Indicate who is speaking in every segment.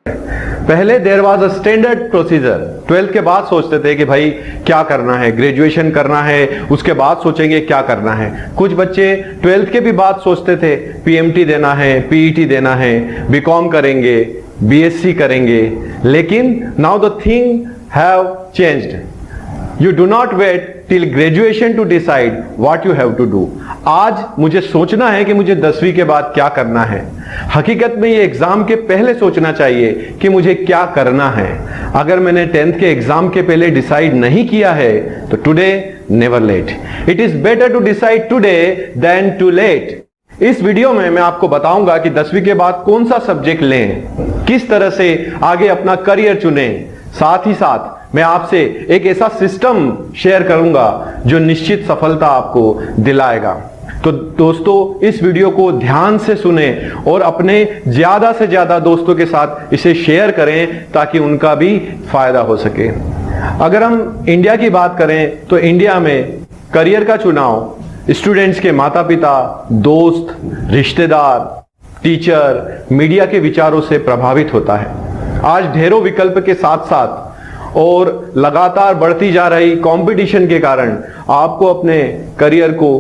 Speaker 1: पहले there was a standard procedure. 12th के बाद सोचते थे कि भाई क्या करना है, ग्रेजुएशन करना है, उसके बाद सोचेंगे क्या करना है। कुछ बच्चे 12th के भी बाद सोचते थे पीएमटी देना है, पीईटी देना है, बीकॉम करेंगे, बीएससी करेंगे। लेकिन now the thing have changed. You do not wait till graduation to decide what you have to do। आज मुझे सोचना है कि मुझे 10वीं के बाद क्या करना है। हकीकत में ये एग्जाम के पहले सोचना चाहिए कि मुझे क्या करना है। अगर मैंने 10th के एग्जाम के पहले डिसाइड नहीं किया है तो today never late. It is better to decide today than too late. इस वीडियो में मैं आपको बताऊंगा कि 10वीं के बाद कौन सा सब्जेक्ट लें, किस तरह से आगे अपना करियर चुनें। साथ ही साथ मैं आपसे एक ऐसा सिस्टम शेयर करूंगा जो निश्चित सफलता आपको दिलाएगा। तो दोस्तों इस वीडियो को ध्यान से सुने और अपने ज्यादा से ज्यादा दोस्तों के साथ इसे शेयर करें ताकि उनका भी फायदा हो सके। अगर हम इंडिया की बात करें तो इंडिया में करियर का चुनाव स्टूडेंट्स के माता पिता, दोस्त, रिश्तेदार, टीचर, मीडिया के विचारों से प्रभावित होता है। आज ढेरों विकल्प के साथ साथ और लगातार बढ़ती जा रही कंपटीशन के कारण आपको अपने करियर को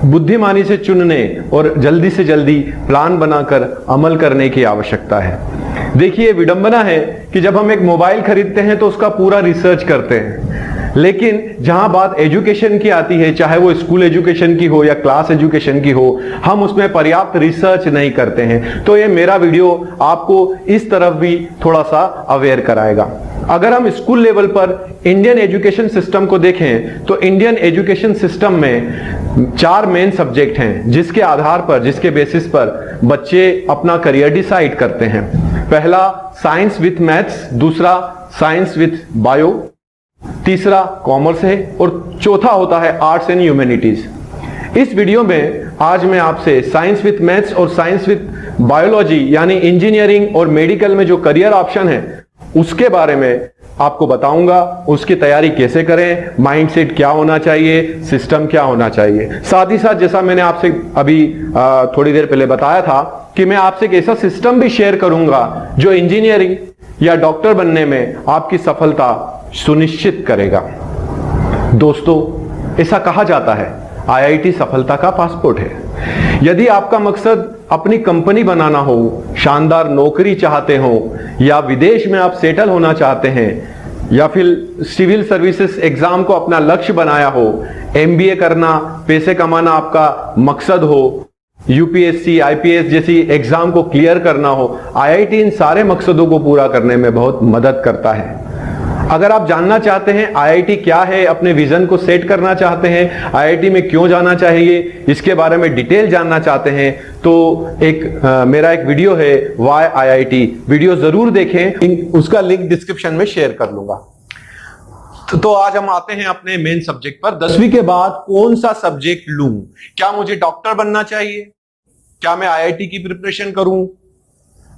Speaker 1: बुद्धिमानी से चुनने और जल्दी से जल्दी प्लान बनाकर अमल करने की आवश्यकता है। देखिए, विडंबना है कि जब हम एक मोबाइल खरीदते हैं तो उसका पूरा रिसर्च करते हैं, लेकिन जहां बात एजुकेशन की आती है, चाहे वो स्कूल एजुकेशन की हो या क्लास एजुकेशन की हो, हम उसमें पर्याप्त रिसर्च नहीं करते हैं। तो ये मेरा वीडियो आपको इस तरफ भी थोड़ा सा अवेयर कराएगा। अगर हम स्कूल लेवल पर इंडियन एजुकेशन सिस्टम को देखें तो इंडियन एजुकेशन सिस्टम में 4 मेन सब्जेक्ट हैं जिसके आधार पर, जिसके बेसिस पर बच्चे अपना करियर डिसाइड करते हैं। पहला साइंस विथ मैथ्स, दूसरा साइंस विथ बायो, तीसरा कॉमर्स है और चौथा होता है आर्ट्स एंड ह्यूमैनिटीज। इस वीडियो में आज मैं आपसे साइंस विथ मैथ्स और साइंस विथ बायोलॉजी यानी इंजीनियरिंग और मेडिकल में जो करियर ऑप्शन है उसके बारे में आपको बताऊंगा। उसकी तैयारी कैसे करें, माइंडसेट क्या होना चाहिए, सिस्टम क्या होना चाहिए। साथ ही साथ जैसा मैंने आपसे अभी थोड़ी देर पहले बताया था कि मैं आपसे एक ऐसा सिस्टम भी शेयर करूंगा जो इंजीनियरिंग या डॉक्टर बनने में आपकी सफलता सुनिश्चित करेगा। दोस्तों, ऐसा कहा जाता है आईआईटी सफलता का पासपोर्ट है। यदि आपका मकसद अपनी कंपनी बनाना हो, शानदार नौकरी चाहते हो, या विदेश में आप सेटल होना चाहते हैं, या फिर सिविल सर्विसेज एग्जाम को अपना लक्ष्य बनाया हो, एमबीए करना, पैसे कमाना आपका मकसद हो, यूपीएससी, आईपीएस जैसी एग्जाम को क्लियर करना हो, आईआईटी इन सारे मकसदों को पूरा करने में बहुत मदद करता है। अगर आप जानना चाहते हैं आईआईटी क्या है, अपने विजन को सेट करना चाहते हैं, आईआईटी में क्यों जाना चाहिए, इसके बारे में डिटेल जानना चाहते हैं, तो मेरा एक वीडियो है व्हाई आईआईटी, वीडियो जरूर देखें। उसका लिंक डिस्क्रिप्शन में शेयर कर लूंगा। तो आज हम आते हैं अपने मेन सब्जेक्ट पर। 10वीं के बाद कौन सा सब्जेक्ट लूं? क्या मुझे डॉक्टर बनना चाहिए? क्या मैं आईआईटी की प्रिपरेशन करूं?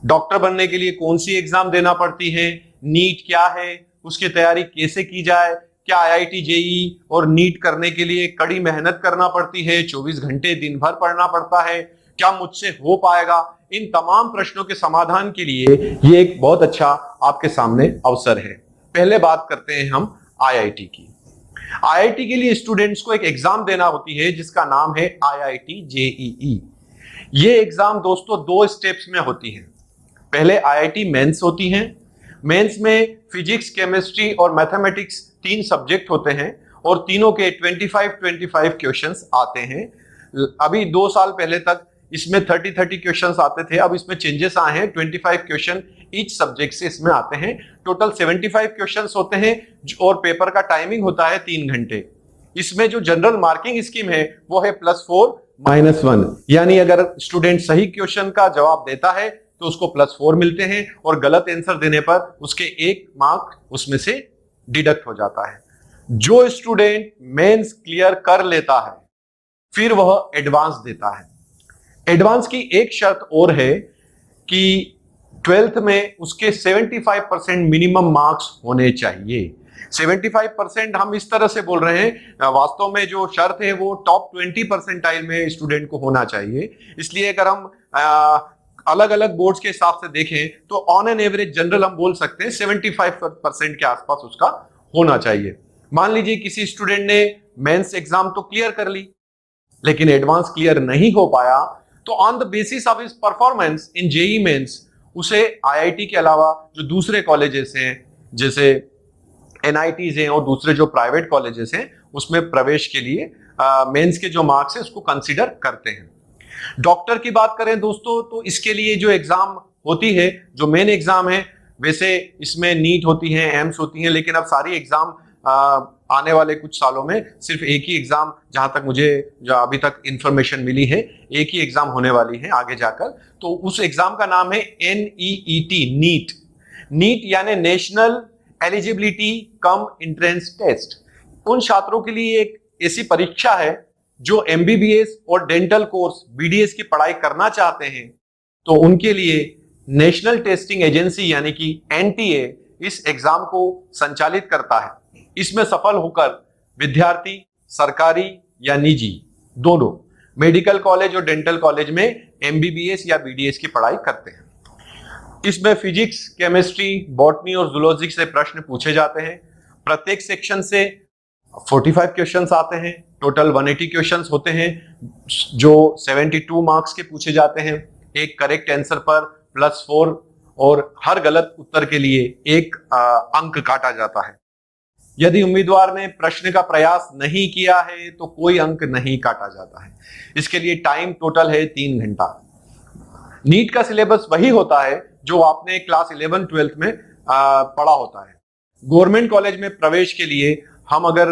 Speaker 1: डॉक्टर बनने के लिए कौन सी एग्जाम देना पड़ती है? नीट क्या है, उसकी तैयारी कैसे की जाए? क्या आईआईटी जेईई और नीट करने के लिए कड़ी मेहनत करना पड़ती है, 24 घंटे दिन भर पढ़ना पड़ता है? क्या मुझसे हो पाएगा? इन तमाम प्रश्नों के समाधान के लिए ये एक बहुत अच्छा आपके सामने अवसर है। पहले बात करते हैं हम आईआईटी की। आईआईटी के लिए स्टूडेंट्स को एक एग्जाम देना होती है जिसका नाम है आईआईटी जेईई। ये एग्जाम दोस्तों 2 स्टेप्स में होती है। पहले आईआईटी मेंस होती है। मेंस में फिजिक्स, केमिस्ट्री और मैथमेटिक्स 3 सब्जेक्ट होते हैं और तीनों के 25 क्वेश्चंस आते हैं। अभी 2 साल पहले तक इसमें 30 क्वेश्चंस आते थे, अब इसमें चेंजेस आए हैं। 25 क्वेश्चन ईच सब्जेक्ट से इसमें आते हैं। टोटल 75 क्वेश्चंस होते हैं और पेपर का टाइमिंग होता है 3 घंटे। इसमें जो जनरल मार्किंग स्कीम है वो है +4 -1, यानी अगर स्टूडेंट सही क्वेश्चन का जवाब देता है तो उसको +4 मिलते हैं और गलत आंसर देने पर उसके 1 मार्क उसमें से डिडक्ट हो जाता है। जो स्टूडेंट मेंस क्लियर कर लेता है फिर वह एडवांस देता है। एडवांस की एक शर्त और है कि 12th में उसके 75% मिनिमम मार्क्स होने चाहिए। 75% हम इस तरह से बोल रहे हैं, वास्तव में जो शर्त है वो टॉप 20 परसेंटाइल में स्टूडेंट को होना चाहिए। इसलिए अगर हम अलग अलग बोर्ड्स के हिसाब से देखें तो ऑन एन एवरेज जनरल हम बोल सकते हैं 75% के आसपास उसका होना चाहिए। मान लीजिए किसी स्टूडेंट ने मेंस एग्जाम तो क्लियर कर ली लेकिन एडवांस क्लियर नहीं हो पाया, तो on the basis of his performance in JEE mains उसे आईआईटी के अलावा जो दूसरे कॉलेजेस हैं जैसे एनआईटीज हैं और दूसरे जो प्राइवेट कॉलेजेस हैं उसमें प्रवेश के लिए मेंस के जो मार्क्स है उसको कंसीडर करते हैं। डॉक्टर की बात करें दोस्तों तो इसके लिए जो एग्जाम होती है, जो मेन एग्जाम है, वैसे इसमें नीट होती है, एम्स होती हैं, लेकिन अब सारी एग्जाम आने वाले कुछ सालों में सिर्फ एक ही एग्जाम, जहां तक मुझे जो अभी तक इंफॉर्मेशन मिली है, एक ही एग्जाम होने वाली है आगे जाकर। तो उस एग्जाम का नाम है NEET, नीट। नीट यानी national eligibility cum entrance test. उन छात्रों के लिए एक ऐसी परीक्षा है जो एमबीबीएस और डेंटल कोर्स बीडीएस की पढ़ाई करना चाहते हैं, तो उनके लिए नेशनल टेस्टिंग एजेंसी यानी कि एनटीए इस एग्जाम को संचालित करता है। इसमें सफल होकर विद्यार्थी सरकारी या निजी दोनों मेडिकल कॉलेज और डेंटल कॉलेज में एमबीबीएस या बीडीएस की पढ़ाई करते हैं। इसमें फिजिक्स, केमिस्ट्री, बॉटनी और जूलॉजी से प्रश्न पूछे जाते हैं। प्रत्येक सेक्शन से 45 क्वेश्चंस आते हैं। टोटल 180 क्वेश्चंस होते हैं जो 72 मार्क्स के पूछे जाते हैं। एक करेक्ट आंसर पर +4 और हर गलत उत्तर के लिए एक अंक काटा जाता है। यदि उम्मीदवार ने प्रश्न का प्रयास नहीं किया है तो कोई अंक नहीं काटा जाता है। इसके लिए टाइम टोटल है 3 घंटा। नीट का सिलेबस वही होता है जो आपने क्लास 11-12 में पढ़ा होता है। गवर्नमेंट कॉलेज में प्रवेश के लिए हम अगर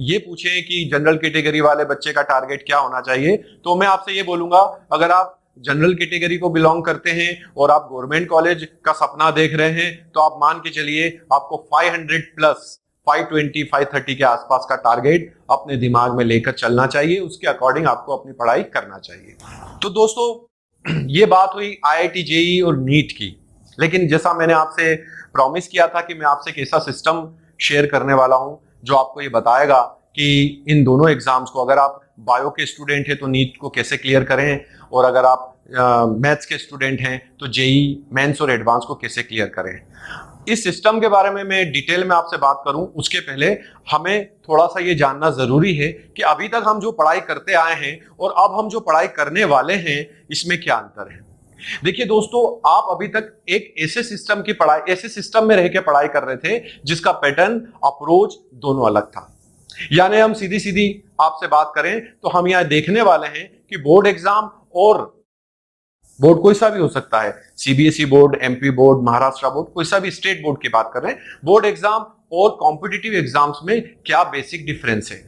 Speaker 1: ये पूछें कि जनरल कैटेगरी वाले बच्चे का टारगेट क्या होना चाहिए, तो मैं आपसे ये बोलूंगा, अगर आप जनरल कैटेगरी को बिलोंग करते हैं और आप गवर्नमेंट कॉलेज का सपना देख रहे हैं, तो आप मान के चलिए आपको 500+ 520 530 के आसपास का टारगेट अपने दिमाग में लेकर चलना चाहिए। उसके अकॉर्डिंग आपको अपनी पढ़ाई करना चाहिए। तो दोस्तों ये बात हुई IIT JEE और नीट की, लेकिन जैसा मैंने आपसे प्रॉमिस किया था कि मैं आपसे एक ऐसा सिस्टम शेयर करने वाला हूं जो आपको ये बताएगा कि इन दोनों एग्जाम्स को, अगर आप बायो के स्टूडेंट हैं तो नीट को कैसे क्लियर करें, और अगर आप मैथ्स के स्टूडेंट हैं तो जेई मेंस और एडवांस को कैसे क्लियर करें। इस सिस्टम के बारे में मैं डिटेल में आपसे बात करूं उसके पहले हमें थोड़ा सा ये जानना जरूरी है कि अभी तक हम जो पढ़ाई करते आए हैं और अब हम जो पढ़ाई करने वाले हैं इसमें क्या अंतर है। देखिए दोस्तों, आप अभी तक एक ऐसे सिस्टम की पढ़ाई, ऐसे सिस्टम में रह के पढ़ाई कर रहे थे जिसका पैटर्न, अप्रोच दोनों अलग था। यानी हम सीधी सीधी आपसे बात करें तो हम यहां देखने वाले हैं कि बोर्ड एग्जाम, और बोर्ड कोई सा भी हो सकता है, CBSE board, MP board, Maharashtra board, कोई सा भी स्टेट बोर्ड की बात कर रहे हैं, बोर्ड एग्जाम और कॉम्पिटिटिव एग्जाम्स में क्या बेसिक डिफरेंस है।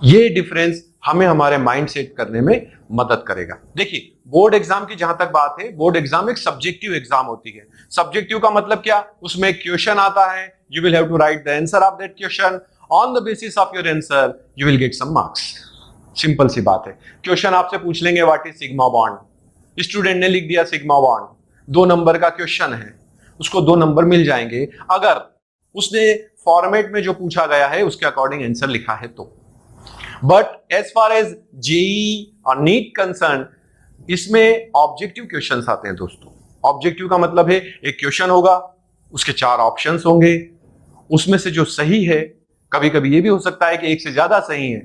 Speaker 1: ये डिफरेंस हमें हमारे माइंड सेट करने में मदद करेगा। देखिए, बोर्ड एग्जाम की जहां तक बात है, बोर्ड एग्जाम एक सब्जेक्टिव एग्जाम होती है। सब्जेक्टिव का मतलब क्या, उसमें क्वेश्चन आता है, you will have to write the answer of that question, on the basis of your answer you will get some marks. Simple सी बात है। क्वेश्चन आपसे पूछ लेंगे what is sigma bond, student ने लिख दिया सिग्मा बॉन्ड, 2 नंबर का क्वेश्चन है, उसको 2 नंबर मिल जाएंगे अगर उसने फॉर्मेट में जो पूछा गया है उसके अकॉर्डिंग आंसर लिखा है तो। But as far as JEE और नीट कंसर्न, इसमें ऑब्जेक्टिव क्वेश्चंस आते हैं दोस्तों। ऑब्जेक्टिव का मतलब है एक क्वेश्चन होगा, उसके 4 ऑप्शंस होंगे, उसमें से जो सही है, कभी कभी ये भी हो सकता है कि एक से ज्यादा सही है,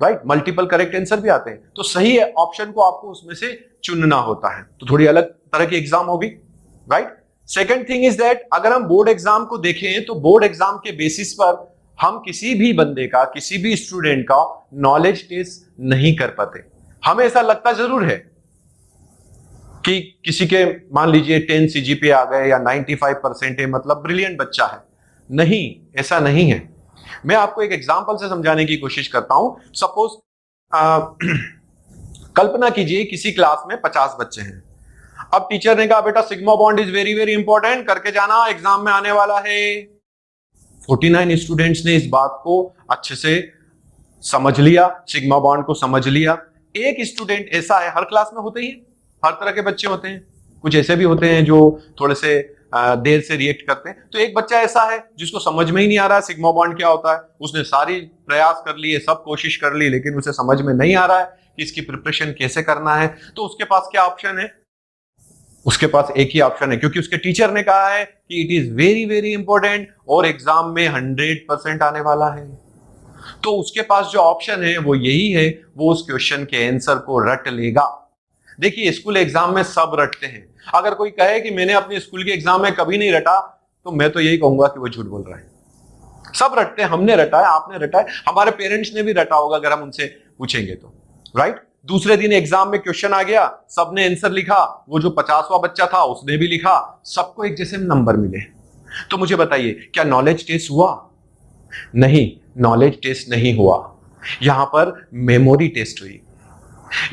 Speaker 1: राइट, मल्टीपल करेक्ट आंसर भी आते हैं, तो सही है ऑप्शन को आपको उसमें से चुनना होता है। तो थोड़ी अलग तरह की एग्जाम होगी, right. Second thing is that अगर हम बोर्ड एग्जाम को देखें तो बोर्ड एग्जाम के बेसिस पर हम किसी भी बंदे का, किसी भी स्टूडेंट का नॉलेज टेस्ट नहीं कर पाते। हमें ऐसा लगता जरूर है कि किसी के मान लीजिए 10 CGPA आ गए या 95% है, मतलब ब्रिलियंट बच्चा है। नहीं, ऐसा नहीं है। मैं आपको एक एग्जांपल से समझाने की कोशिश करता हूं। सपोज कल्पना कीजिए किसी क्लास में 50 बच्चे हैं। अब टीचर ने कहा बेटा sigma bond is very very important, करके जाना, एग्जाम में आने वाला है। 49 स्टूडेंट्स ने इस बात को अच्छे से समझ लिया, सिग्मा बॉन्ड को समझ लिया। एक स्टूडेंट ऐसा है, हर क्लास में होते ही, हर तरह के बच्चे होते हैं, कुछ ऐसे भी होते हैं जो थोड़े से देर से रिएक्ट करते हैं। तो एक बच्चा ऐसा है जिसको समझ में ही नहीं आ रहा है सिग्मा बॉन्ड क्या होता है। उसने सारी प्रयास कर लिए, सब कोशिश कर ली, लेकिन उसे समझ में नहीं आ रहा है कि इसकी प्रिपरेशन कैसे करना है, तो उसके पास क्या ऑप्शन है? उसके पास एक ही ऑप्शन है, क्योंकि उसके टीचर ने कहा है कि it is very very important और एग्जाम में 100% आने वाला है। तो उसके पास जो ऑप्शन है वो यही है, वो उस क्वेश्चन के आंसर को रट लेगा। देखिए स्कूल एग्जाम में सब रटते हैं। अगर कोई कहे कि मैंने अपने स्कूल के एग्जाम में कभी नहीं रटा, तो मैं तो यही कहूंगा कि वो झूठ बोल रहा है। सब रटते हैं, हमने रटा है, आपने रटा है, हमारे पेरेंट्स ने भी रटा होगा अगर हम उनसे पूछेंगे तो, राइट। दूसरे दिन एग्जाम में क्वेश्चन आ गया, सबने आंसर लिखा, वो जो 50वां बच्चा था उसने भी लिखा, सबको एक जैसे नंबर मिले। तो मुझे बताइए क्या नॉलेज टेस्ट हुआ? नहीं, नॉलेज टेस्ट नहीं हुआ। यहां पर मेमोरी टेस्ट हुई,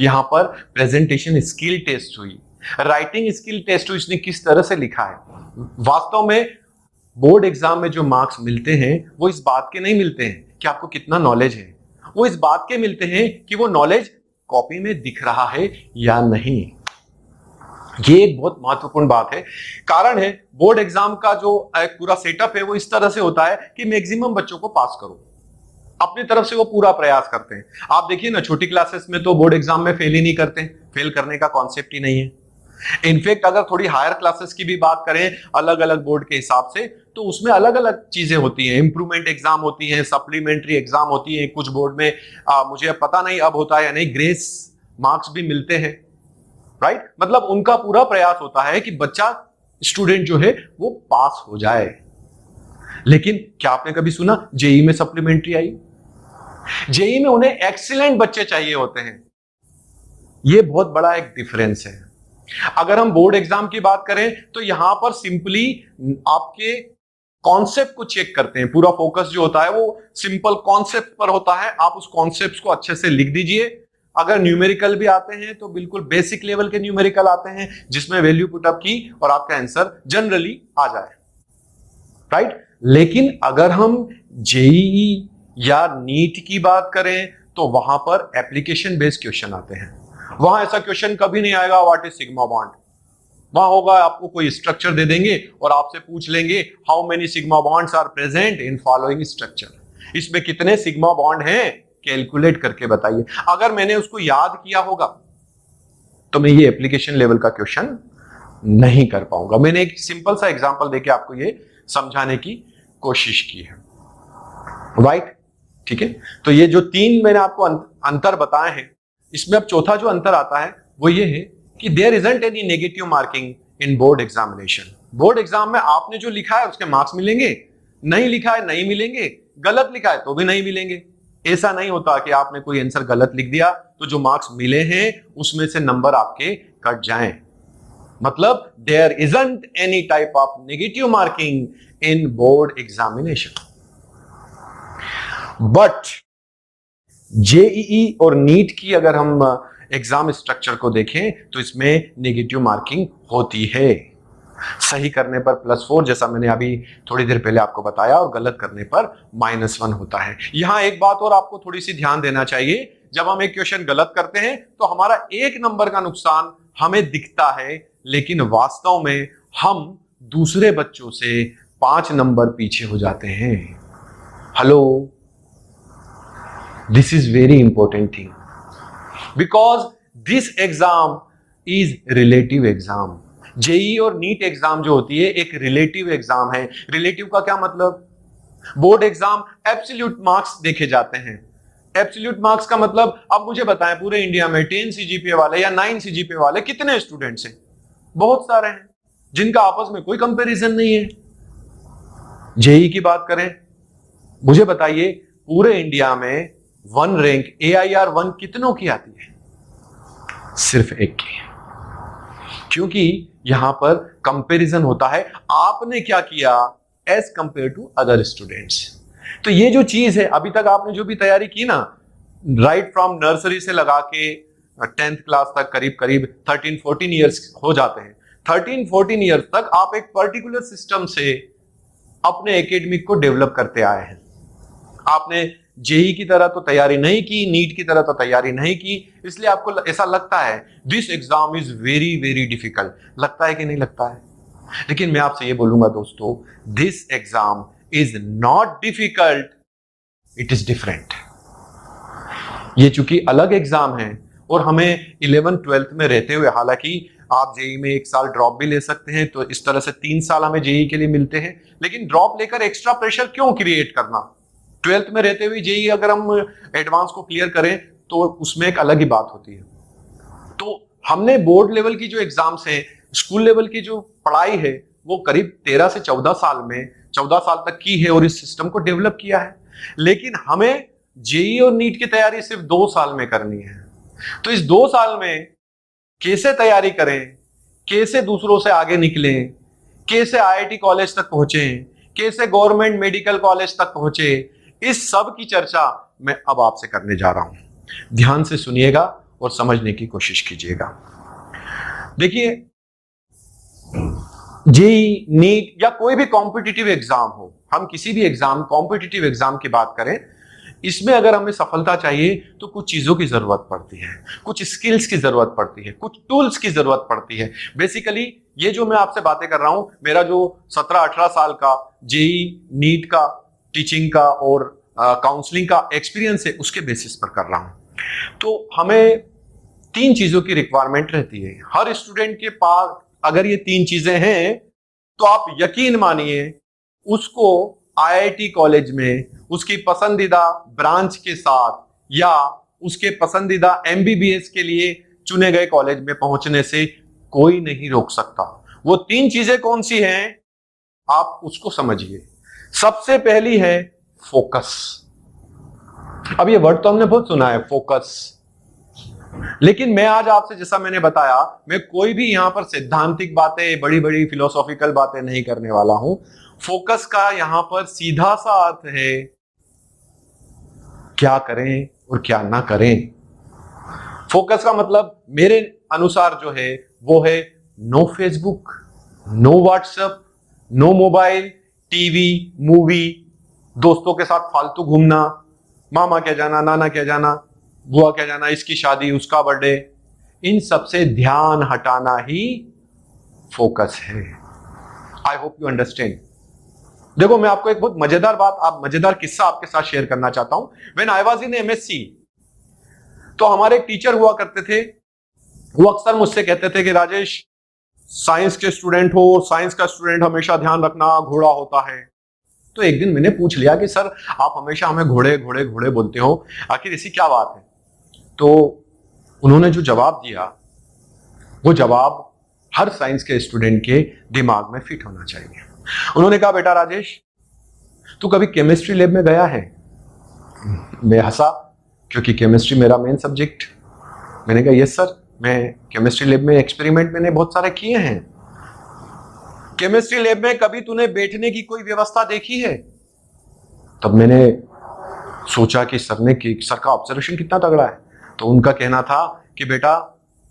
Speaker 1: यहां पर प्रेजेंटेशन स्किल टेस्ट हुई, राइटिंग स्किल टेस्ट हुई, इसने किस तरह से लिखा है। वास्तव में बोर्ड एग्जाम में जो मार्क्स मिलते हैं वो इस बात के नहीं मिलते हैं कि आपको कितना नॉलेज है, वो इस बात के मिलते हैं कि वो नॉलेज कॉपी में दिख रहा है या नहीं। ये एक बहुत महत्वपूर्ण बात है। कारण है बोर्ड एग्जाम का जो एक पूरा सेटअप है वो इस तरह से होता है कि मैक्सिमम बच्चों को पास करो, अपनी तरफ से वो पूरा प्रयास करते हैं। आप देखिए ना, छोटी क्लासेस में तो बोर्ड एग्जाम में फेल ही नहीं करते, फेल करने का कॉन्सेप्ट ही नहीं है। इनफैक्ट अगर थोड़ी हायर क्लासेस की भी बात करें अलग अलग बोर्ड के हिसाब से, तो उसमें अलग अलग चीजें होती हैं, इंप्रूवमेंट एग्जाम होती हैं, सप्लीमेंट्री एग्जाम होती है, कुछ बोर्ड में मुझे पता नहीं अब होता है या नहीं, ग्रेस मार्क्स भी मिलते हैं, राइट। मतलब उनका पूरा प्रयास होता है कि बच्चा स्टूडेंट जो है वो पास हो जाए। लेकिन क्या आपने कभी सुना जेई में सप्लीमेंट्री आई? जेई में उन्हें एक्सीलेंट बच्चे चाहिए होते हैं। यह बहुत बड़ा एक डिफरेंस है। अगर हम बोर्ड एग्जाम की बात करें तो यहां पर सिंपली आपके कॉन्सेप्ट को चेक करते हैं, पूरा फोकस जो होता है वो सिंपल कॉन्सेप्ट पर होता है। आप उस कॉन्सेप्ट को अच्छे से लिख दीजिए। अगर न्यूमेरिकल भी आते हैं तो बिल्कुल बेसिक लेवल के न्यूमेरिकल आते हैं जिसमें वैल्यू पुटअप की और आपका आंसर जनरली आ जाए, राइट। लेकिन अगर हम जेईई या नीट की बात करें तो वहां पर एप्लीकेशन बेस्ड क्वेश्चन आते हैं। वहां ऐसा क्वेश्चन कभी नहीं आएगा व्हाट इज सिग्मा बॉन्ड। वहां होगा आपको कोई स्ट्रक्चर दे देंगे और आपसे पूछ लेंगे how many sigma bonds are present in following structure, इसमें कितने सिग्मा बॉन्ड हैं कैलकुलेट करके बताइए। अगर मैंने उसको याद किया होगा तो मैं ये एप्लीकेशन लेवल का क्वेश्चन नहीं कर पाऊंगा। मैंने एक सिंपल सा एग्जांपल देके आपको ये समझाने की कोशिश की है, राइट। ठीक है, तो ये जो तीन मैंने आपको अंतर बताए हैं, इसमें अब चौथा जो अंतर आता है वो ये है कि there isn't any negative marking in board examination. Board exam में आपने जो लिखा है उसके मार्क्स मिलेंगे, नहीं लिखा है नहीं मिलेंगे, गलत लिखा है तो भी नहीं मिलेंगे। ऐसा नहीं होता कि आपने कोई आंसर गलत लिख दिया तो जो मार्क्स मिले हैं उसमें से नंबर आपके कट जाएं। मतलब there isn't any type of negative marking in board examination. But JEE और नीट की अगर हम एग्जाम स्ट्रक्चर को देखें तो इसमें नेगेटिव मार्किंग होती है। सही करने पर +4 जैसा मैंने अभी थोड़ी देर पहले आपको बताया, और गलत करने पर -1 होता है। यहां एक बात और आपको थोड़ी सी ध्यान देना चाहिए, जब हम एक क्वेश्चन गलत करते हैं तो हमारा 1 नंबर का नुकसान हमें दिखता है, लेकिन वास्तव में हम दूसरे बच्चों से 5 नंबर पीछे हो जाते हैं। Hello, this is very important thing because this exam is relative exam. JEE और नीट एग्जाम जो होती है एक रिलेटिव एग्जाम है। रिलेटिव का क्या मतलब? बोर्ड एग्जाम एब्सोल्यूट मार्क्स देखे जाते हैं। एब्सोल्यूट मार्क्स का मतलब, अब मुझे बताएं पूरे इंडिया में 10 सीजीपीए वाले या 9 सीजीपीए वाले कितने स्टूडेंट्स हैं? बहुत सारे हैं, जिनका आपस में कोई कंपैरिजन नहीं है। जेई की बात करें, मुझे बताइए पूरे इंडिया में 1 रैंक AIR 1 कितनों की आती है? सिर्फ 1 की। क्योंकि यहां पर कंपैरिजन होता है आपने क्या किया as compare to other students. तो ये जो चीज है, अभी तक आपने जो भी तैयारी की ना, राइट फ्रॉम नर्सरी से लगा के 10th क्लास तक करीब करीब 13-14 ईयर्स हो जाते हैं। 13-14 ईयर्स तक आप एक पर्टिकुलर सिस्टम से अपने एकेडमिक को डेवलप करते आए हैं। आपने जेई की तरह तो तैयारी नहीं की, नीट की तरह तो तैयारी नहीं की, इसलिए आपको ऐसा लगता है this exam is very very difficult. लगता है कि नहीं लगता है? लेकिन मैं आपसे ये बोलूंगा दोस्तों, this exam is not difficult, it is different. ये चूंकि अलग एग्जाम है, और हमें 11th-12th में रहते हुए, हालांकि आप जेई में 1 साल ड्रॉप भी ले सकते हैं, तो इस तरह से 3 साल हमें जेई के लिए मिलते हैं, लेकिन ड्रॉप लेकर एक्स्ट्रा प्रेशर क्यों क्रिएट करना? 12th में रहते हुए जेई अगर हम एडवांस को क्लियर करें तो उसमें एक अलग ही बात होती है। तो हमने बोर्ड लेवल की जो एग्जाम्स हैं, स्कूल लेवल की जो पढ़ाई है, वो करीब 13 से 14 साल में 14 साल तक की है और इस सिस्टम को डेवलप किया है। लेकिन हमें जेई और नीट की तैयारी सिर्फ 2 साल में करनी है। तो इस 2 साल में कैसे तैयारी करें, कैसे दूसरों से आगे निकलें, कैसे आईआईटी कॉलेज तक पहुंचे, कैसे गवर्नमेंट मेडिकल कॉलेज तक पहुंचे, इस सब की चर्चा मैं अब आपसे करने जा रहा हूं। ध्यान से सुनिएगा और समझने की कोशिश कीजिएगा। देखिए, जेई, नीट या कोई भी कॉम्पिटिटिव एग्जाम हो, हम किसी भी एग्जाम, कॉम्पिटिटिव एग्जाम की बात करें, इसमें अगर हमें सफलता चाहिए तो कुछ चीजों की जरूरत पड़ती है, कुछ स्किल्स की जरूरत पड़ती है, कुछ टूल्स की जरूरत पड़ती है। बेसिकली ये जो मैं आपसे बातें कर रहा हूं, मेरा जो 17-18 साल का जेई, नीट का, टीचिंग का और काउंसलिंग का एक्सपीरियंस है, उसके बेसिस पर कर रहा हूं। तो हमें 3 चीजों की रिक्वायरमेंट रहती है हर स्टूडेंट के पास। अगर ये 3 चीजें हैं तो आप यकीन मानिए उसको आईआईटी कॉलेज में उसकी पसंदीदा ब्रांच के साथ या उसके पसंदीदा एमबीबीएस के लिए चुने गए कॉलेज में पहुंचने से कोई नहीं रोक सकता। वो 3 चीजें कौन सी हैं, आप उसको समझिए। सबसे पहली है फोकस। अब ये वर्ड तो हमने बहुत सुना है, फोकस, लेकिन मैं आज आपसे, जैसा मैंने बताया, मैं कोई भी यहां पर सैद्धांतिक बातें, बड़ी बड़ी फिलोसॉफिकल बातें नहीं करने वाला हूं। फोकस का यहां पर सीधा सा अर्थ है क्या करें और क्या ना करें। फोकस का मतलब मेरे अनुसार जो है वो है no Facebook, no WhatsApp, no mobile, TV, movie, दोस्तों के साथ फालतू घूमना, मामा क्या जाना, नाना क्या जाना, बुआ क्या जाना, इसकी शादी, उसका बर्थडे, इन सब से ध्यान हटाना ही फोकस है। I hope you understand. देखो, मैं आपको एक बहुत मजेदार बात, मजेदार किस्सा आपके साथ शेयर करना चाहता हूं। When I was in MSc, तो हमारे एक टीचर हुआ करते थे, वो अक्सर मुझसे कहते थे कि राजेश, साइंस के स्टूडेंट हो, साइंस का स्टूडेंट हमेशा ध्यान रखना घोड़ा होता है। तो एक दिन मैंने पूछ लिया कि सर, आप हमेशा हमें घोड़े घोड़े घोड़े बोलते हो, आखिर ऐसी क्या बात है? तो उन्होंने जो जवाब दिया, वो जवाब हर साइंस के स्टूडेंट के दिमाग में फिट होना चाहिए। उन्होंने कहा, बेटा राजेश, तू कभी केमिस्ट्री लैब में गया है? मैं हंसा, क्योंकि केमिस्ट्री मेरा मेन सब्जेक्ट। मैंने कहा, यस सर, मैं केमिस्ट्री लैब में एक्सपेरिमेंट मैंने बहुत सारे किए हैं। केमिस्ट्री लैब में कभी तूने बैठने की कोई व्यवस्था देखी है? तब मैंने सोचा कि सर का ऑब्जर्वेशन कितना तगड़ा है। तो उनका कहना था कि बेटा,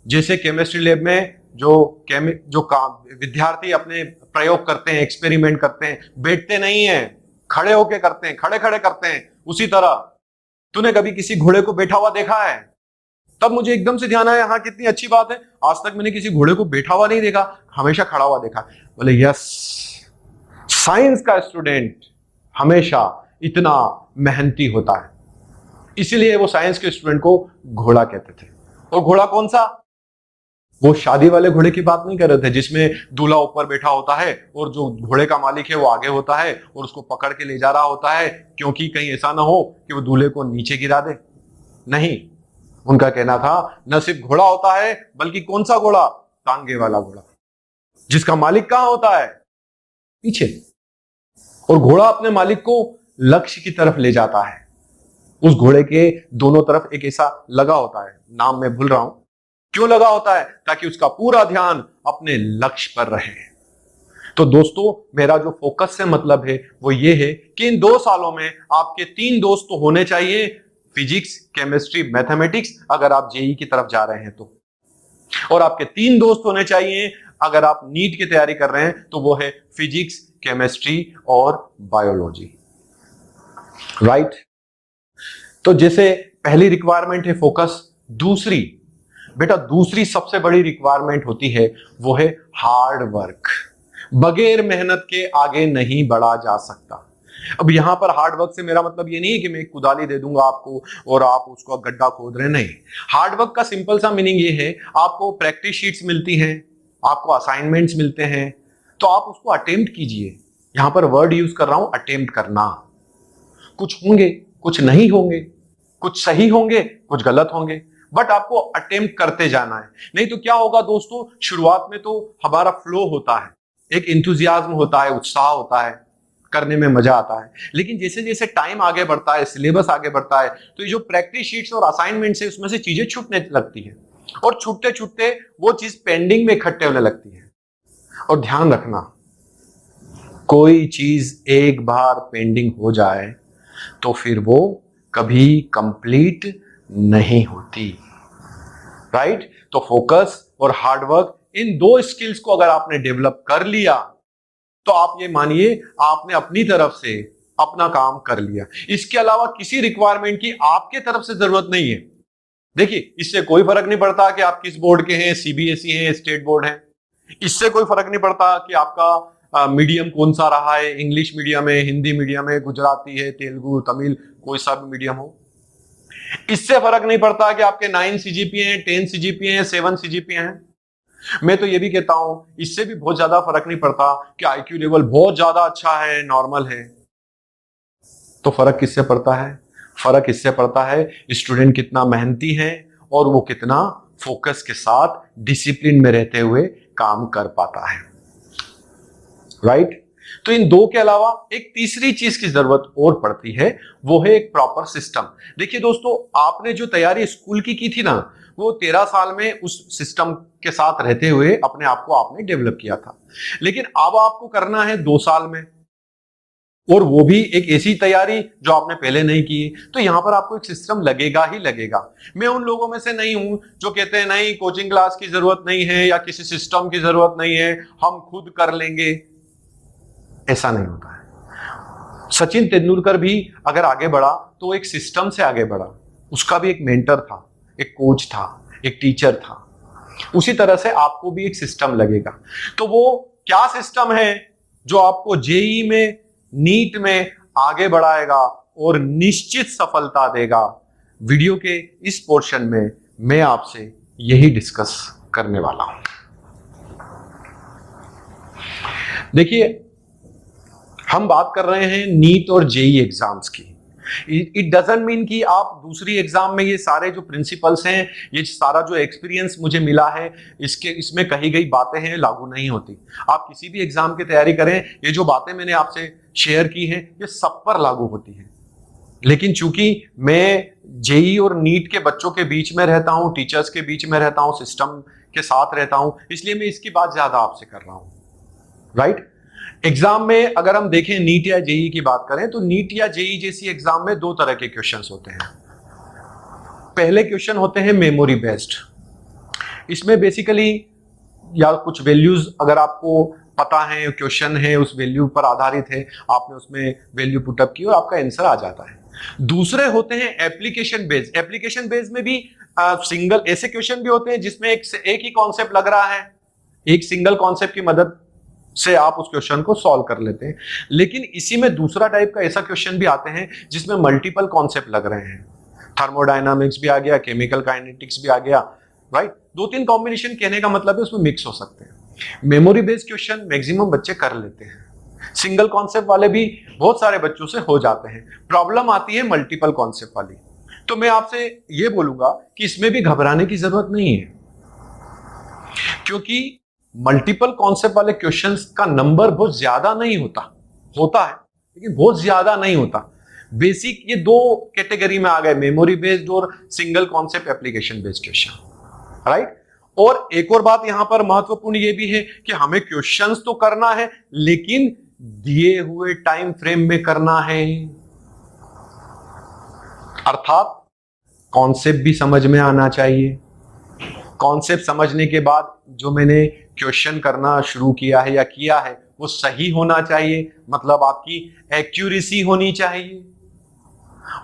Speaker 1: जैसे केमिस्ट्री लैब में जो विद्यार्थी अपने प्रयोग करते हैं, एक्सपेरिमेंट करते हैं, बैठते नहीं हैं, खड़े होके करते हैं, खड़े खड़े करते हैं, उसी तरह तूने कभी किसी घोड़े को बैठा हुआ देखा है? तब मुझे एकदम से ध्यान आया, हाँ कितनी अच्छी बात है, आज तक मैंने किसी घोड़े को बैठा हुआ नहीं देखा, हमेशा खड़ा हुआ देखा। बोले यस, साइंस का स्टूडेंट हमेशा इतना मेहनती होता है, इसीलिए वो साइंस के स्टूडेंट को घोड़ा कहते थे। और घोड़ा कौन सा? वो शादी वाले घोड़े की बात नहीं कर रहे थे जिसमें दूल्हा ऊपर बैठा होता है और जो घोड़े का मालिक है वो आगे होता है और उसको पकड़ के ले जा रहा होता है, क्योंकि कहीं ऐसा ना हो कि वो दूल्हे को नीचे गिरा दे। नहीं, उनका कहना था न सिर्फ घोड़ा होता है, बल्कि कौन सा घोड़ा? टांगे वाला घोड़ा, जिसका मालिक कहां होता है? पीछे। और घोड़ा अपने मालिक को लक्ष्य की तरफ ले जाता है। उस घोड़े के दोनों तरफ एक ऐसा लगा होता है, नाम मैं भूल रहा हूं, क्यों लगा होता है? ताकि उसका पूरा ध्यान अपने लक्ष्य पर रहे। तो दोस्तों, मेरा जो फोकस से मतलब है वो ये है कि इन 2 सालों में आपके 3 दोस्त तो होने चाहिए, फिजिक्स, केमिस्ट्री, मैथमेटिक्स, अगर आप जेई की तरफ जा रहे हैं तो। और आपके 3 दोस्त होने चाहिए अगर आप नीट की तैयारी कर रहे हैं तो, वो है फिजिक्स, केमिस्ट्री और बायोलॉजी। राइट? तो जैसे पहली रिक्वायरमेंट है फोकस, दूसरी सबसे बड़ी रिक्वायरमेंट होती है वो है हार्ड वर्क। बगैर मेहनत के आगे नहीं बढ़ा जा सकता। अब यहां पर हार्ड वर्क से मेरा मतलब ये नहीं है कि मैं एक कुदाली दे दूंगा आपको और आप उसको गड्ढा खोद रहे, नहीं। हार्ड वर्क का सिंपल सा मीनिंग ये है, आपको प्रैक्टिस शीट्स मिलती हैं, आपको असाइनमेंट्स मिलते हैं, तो आप उसको अटेम्प्ट कीजिए। यहां पर वर्ड यूज कर रहा हूं, अटेम्प्ट करना। कुछ होंगे, कुछ नहीं होंगे, कुछ सही होंगे, कुछ गलत होंगे, बट आपको अटेम्प्ट करते जाना है। नहीं तो क्या होगा दोस्तों, शुरुआत में तो हमारा फ्लो होता है, एक इंथुजियाज्म होता है, उत्साह होता है, करने में मजा आता है। लेकिन जैसे जैसे टाइम आगे बढ़ता है, सिलेबस आगे बढ़ता है, तो ये जो प्रैक्टिस शीट्स और असाइनमेंट्स है उसमें से चीजें छूटने लगती है, और छूटते छूटते वो चीज पेंडिंग में इकट्ठे होने लगती है। और ध्यान रखना, कोई चीज एक बार पेंडिंग हो जाए तो फिर वो कभी कंप्लीट नहीं होती, राइट। तो फोकस और हार्डवर्क, इन दो स्किल्स को अगर आपने डेवलप कर लिया तो आप ये मानिए आपने अपनी तरफ से अपना काम कर लिया। इसके अलावा किसी रिक्वायरमेंट की आपके तरफ से जरूरत नहीं है। देखिए, इससे कोई फर्क नहीं पड़ता कि आप किस बोर्ड के हैं, सीबीएसई हैं, स्टेट बोर्ड हैं। इससे कोई फर्क नहीं पड़ता कि आपका मीडियम कौन सा रहा है, इंग्लिश मीडियम है, हिंदी मीडियम है, गुजराती है, तेलुगु, तमिल, कोई सा भी मीडियम हो। इससे फर्क नहीं पड़ता कि आपके 9 सीजीपीए हैं, 10 सीजीपीए हैं, 7 सीजीपीए हैं। मैं तो ये भी कहता हूं, इससे भी बहुत ज्यादा फर्क नहीं पड़ता कि आईक्यू लेवल बहुत ज्यादा अच्छा है, नॉर्मल है। तो फर्क किससे पड़ता है? फर्क इससे पड़ता है स्टूडेंट कितना मेहनती है और वो कितना फोकस के साथ डिसिप्लिन में रहते हुए काम कर पाता है, राइट। तो इन दो के अलावा एक तीसरी चीज की जरूरत और पड़ती है, वो है एक प्रॉपर सिस्टम। देखिए दोस्तों, आपने जो तैयारी स्कूल की थी ना, वो 13 साल में उस सिस्टम के साथ रहते हुए अपने आप को आपने डेवलप किया था। लेकिन अब आपको करना है 2 साल में, और वो भी एक ऐसी तैयारी जो आपने पहले नहीं की। तो यहां पर आपको एक सिस्टम लगेगा ही लगेगा। मैं उन लोगों में से नहीं हूं जो कहते हैं नहीं, कोचिंग क्लास की जरूरत नहीं है या किसी सिस्टम की जरूरत नहीं है, हम खुद कर लेंगे। ऐसा नहीं होता है। सचिन तेंदुलकर भी अगर आगे बढ़ा तो एक सिस्टम से आगे बढ़ा। उसका भी एक मेंटर था, एक कोच था, एक टीचर था। उसी तरह से आपको भी एक सिस्टम लगेगा। तो वो क्या सिस्टम है जो आपको जेईई में, नीट में आगे बढ़ाएगा और निश्चित सफलता देगा? वीडियो के इस पोर्शन में मैं आपसे यही डिस्कस करने वाला हूं। देखिए, हम बात कर रहे हैं नीट और जेईई एग्जाम्स की। इट डजंट मीन कि आप दूसरी एग्जाम में ये सारे जो प्रिंसिपल्स हैं, ये सारा जो एक्सपीरियंस मुझे मिला है, इसमें कही गई बातें हैं, लागू नहीं होती। आप किसी भी एग्जाम की तैयारी करें, ये जो बातें मैंने आपसे शेयर की हैं, ये सब पर लागू होती हैं। लेकिन चूंकि मैं जेईई और नीट के बच्चों के बीच में रहता हूं, टीचर्स के बीच में रहता हूं, सिस्टम के साथ रहता हूं, इसलिए मैं इसकी बात ज्यादा आपसे कर रहा हूं, राइट। एग्जाम में अगर हम देखें, नीट या जेईई की बात करें, तो नीट या जेईई जैसी एग्जाम में 2 तरह के क्वेश्चंस होते हैं। पहले क्वेश्चन होते हैं मेमोरी बेस्ड। इसमें बेसिकली या कुछ वैल्यूज अगर आपको पता है, क्वेश्चन है उस वैल्यू पर आधारित है, आपने उसमें वैल्यू पुटअप की और आपका आंसर आ जाता है। दूसरे होते हैं एप्लीकेशन बेस्ड। एप्लीकेशन बेस्ड में भी सिंगल ऐसे क्वेश्चन भी होते हैं जिसमें एक ही कॉन्सेप्ट लग रहा है, एक सिंगल कॉन्सेप्ट की मदद से आप उस क्वेश्चन को सॉल्व कर लेते हैं। लेकिन इसी में दूसरा टाइप का ऐसा क्वेश्चन भी आते हैं जिसमें मल्टीपल कॉन्सेप्ट लग रहे हैं। थर्मोडायनामिक्स भी आ गया, केमिकल काइनेटिक्स भी आ गया, राइट। 2-3 कॉम्बिनेशन कहने का मतलब है उसमें मिक्स हो सकते हैं। मेमोरी बेस्ड क्वेश्चन मैक्सिमम बच्चे कर लेते हैं, सिंगल कॉन्सेप्ट वाले भी बहुत सारे बच्चों से हो जाते हैं। प्रॉब्लम आती है मल्टीपल कॉन्सेप्ट वाली। तो मैं आपसे यह बोलूंगा कि इसमें भी घबराने की जरूरत नहीं है, क्योंकि मल्टीपल कॉन्सेप्ट वाले क्वेश्चंस का नंबर बहुत ज्यादा नहीं होता है लेकिन बहुत ज्यादा नहीं होता। बेसिक ये 2 कैटेगरी में आ गए, मेमोरी बेस्ड और single concept application based question, right. और एक और बात यहां पर महत्वपूर्ण ये भी है कि हमें क्वेश्चंस तो करना है, लेकिन दिए हुए टाइम फ्रेम में करना है। अर्थात कॉन्सेप्ट भी समझ में आना चाहिए। कॉन्सेप्ट समझने के बाद जो मैंने क्वेश्चन करना शुरू किया है या किया है वो सही होना चाहिए, मतलब आपकी एक्यूरेसी होनी चाहिए।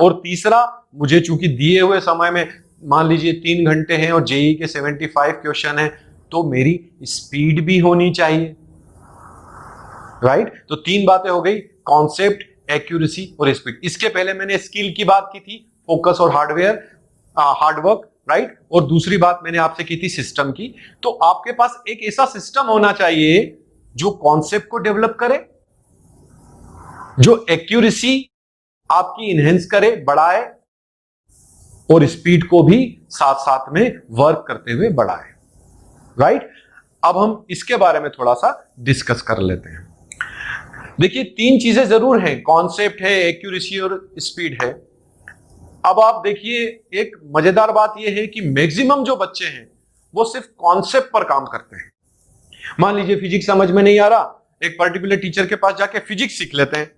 Speaker 1: और तीसरा, मुझे चूंकि दिए हुए समय में मान लीजिए 3 घंटे हैं और जेईई के 75 क्वेश्चन हैं, तो मेरी स्पीड भी होनी चाहिए, राइट। तो 3 बातें हो गई, कॉन्सेप्ट, एक्यूरेसी और स्पीड। इसके पहले मैंने स्किल की बात की थी, फोकस और हार्डवर्क, राइट। और दूसरी बात मैंने आपसे की थी सिस्टम की। तो आपके पास एक ऐसा सिस्टम होना चाहिए जो कॉन्सेप्ट को डेवलप करे, जो एक्यूरेसी आपकी इनहेंस करे, बढ़ाए, और स्पीड को भी साथ साथ में वर्क करते हुए बढ़ाए, राइट। अब हम इसके बारे में थोड़ा सा डिस्कस कर लेते हैं। देखिए, तीन चीजें जरूर हैं, कॉन्सेप्ट है, एक्यूरेसी और स्पीड है। अब आप देखिए, एक मजेदार बात यह है कि मैक्सिमम जो बच्चे हैं वो सिर्फ कॉन्सेप्ट पर काम करते हैं। मान लीजिए फिजिक्स समझ में नहीं आ रहा, एक पर्टिकुलर टीचर के पास जाके फिजिक्स सीख लेते हैं।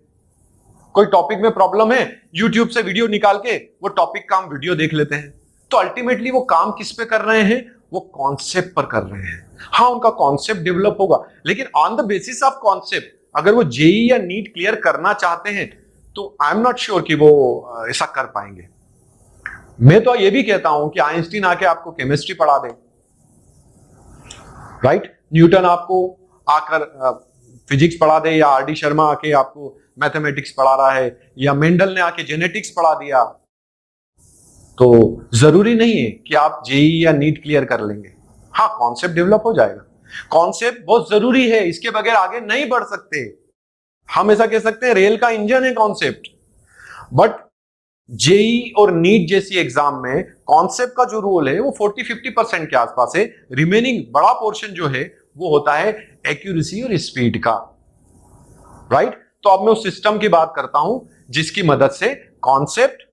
Speaker 1: कोई टॉपिक में प्रॉब्लम है, यूट्यूब से वीडियो निकाल के वो टॉपिक का हम वीडियो देख लेते हैं। तो अल्टीमेटली वो काम किस पे कर रहे हैं? वो कॉन्सेप्ट पर कर रहे हैं। हाँ, उनका कॉन्सेप्ट डेवलप होगा, लेकिन on the basis of concept अगर वो जेई या नीट क्लियर करना चाहते हैं तो आई एम नॉट श्योर कि वो ऐसा कर पाएंगे। मैं तो ये भी कहता हूं कि आइंस्टीन आके आपको केमिस्ट्री पढ़ा दे, राइट। न्यूटन आपको आकर फिजिक्स पढ़ा दे, या आर डी शर्मा आके आपको मैथमेटिक्स पढ़ा रहा है, या मेंडल ने आके जेनेटिक्स पढ़ा दिया, तो जरूरी नहीं है कि आप जेई या नीट क्लियर कर लेंगे। हाँ, कॉन्सेप्ट डेवलप हो जाएगा। कॉन्सेप्ट बहुत जरूरी है, इसके बगैर आगे नहीं बढ़ सकते। हम ऐसा कह सकते हैं रेल का इंजन है कॉन्सेप्ट। बट जेई और नीट जैसी एग्जाम में कॉन्सेप्ट का जो रोल है वो 40-50% के आसपास है। रिमेनिंग बड़ा पोर्शन जो है वो होता है एक्यूरेसी और स्पीड का, राइट। तो अब मैं उस सिस्टम की बात करता हूं जिसकी मदद से कॉन्सेप्ट,